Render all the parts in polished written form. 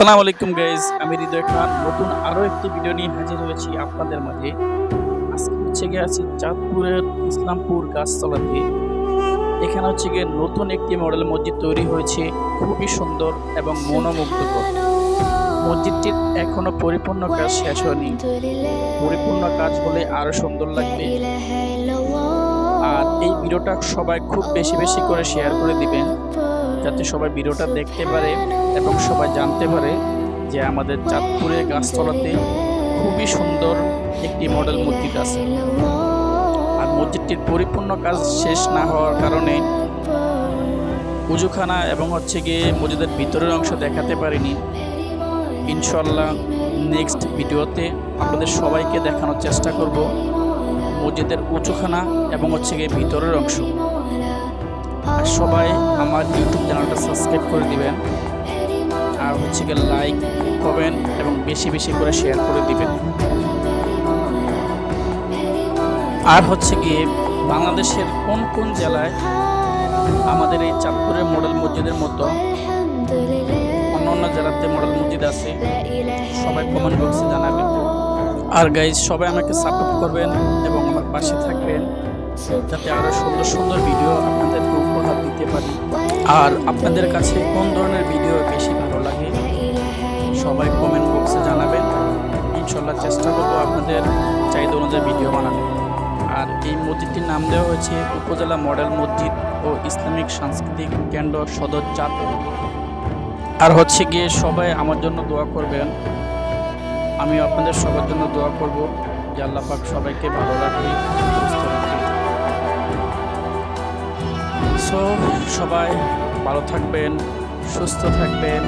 আসসালামু আলাইকুম গাইজ, আমি হৃদয় খান নতুন আরো একটি ভিডিও নিয়ে হাজির হয়েছি আপনাদের মাঝে। আজকে হচ্ছে গিয়ে আছি চাঁদপুরের ইসলামপুর গাছতলাতে। এখানে হচ্ছে গিয়ে নতুন একটি মডেল মসজিদ তৈরি হয়েছে, খুবই সুন্দর এবং মনোমুগ্ধকর। মসজিদটির এখনো পরিপূর্ণ কাজ শেষ হয়নি, পরিপূর্ণ কাজ হলে আরো সুন্দর লাগবে। আর এই ভিডিওটা সবাই খুব বেশি বেশি করে শেয়ার করে দিবেন, যাতে সবাই ভিডিওটা দেখতে পারে এবং সবাই জানতে পারে যে আমাদের চাঁদপুরে গাছতলাতে খুবই সুন্দর একটি মডেল মসজিদ আছে। আর মসজিদটির পরিপূর্ণ কাজ শেষ না হওয়ার কারণে উজুখানা এবং হচ্ছে গিয়ে মসজিদের ভিতরের অংশ দেখাতে পারিনি। ইনশাল্লাহ নেক্সট ভিডিওতে আপনাদের সবাইকে দেখানোর চেষ্টা করব মসজিদের উঁচুখানা এবং হচ্ছে গিয়ে ভিতরের অংশ। আর সবাই আমার ইউটিউব চ্যানেলটা সাবস্ক্রাইব করে দিবেন, আর হচ্ছে গিয়ে লাইক, কমেন্ট এবং বেশি বেশি করে শেয়ার করে দিবেন। আর হচ্ছে গিয়ে বাংলাদেশের কোন কোন জেলায় আমাদের এই চাঁদপুরের মডেল মসজিদের মতো অন্য অন্য জেলাতে মডেল মসজিদ আছে, সবাই কমেন্ট বক্সে জানাবেন। আর গাইজ, সবাই আমাকে সাপোর্ট করবেন এবং আমার পাশে থাকবেন, যাতে আরো সুন্দর সুন্দর ভিডিও আপনাদেরকে উপহার দিতে পারি। আর আপনাদের কাছে কোন ধরনের ভিডিও বেশি ভালো লাগে সবাই কমেন্ট বক্সে জানাবেন। ইনশাল্লাহ চেষ্টা করবো আপনাদের চাহিদা অনুযায়ী ভিডিও বানানো। আর এই মসজিদটির নাম দেওয়া হয়েছে উপজেলা মডেল মসজিদ ও ইসলামিক সাংস্কৃতিক কেন্দ্র সদর চাঁদপুর। আর হচ্ছে গিয়ে সবাই আমার জন্য দোয়া করবেন, আমি আপনাদের সবার জন্য দোয়া করব যে আল্লাহ পাক সবাইকে ভালো রাখে, সুস্থ রাখে। সো সবাই ভালো থাকবেন, সুস্থ থাকবেন।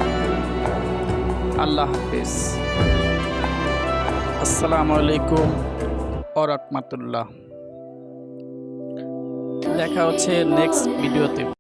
আল্লাহ হাফেজ। আসসালামু আলাইকুম ওয়া রাহমাতুল্লাহ। দেখা হচ্ছে নেক্সট ভিডিওতে।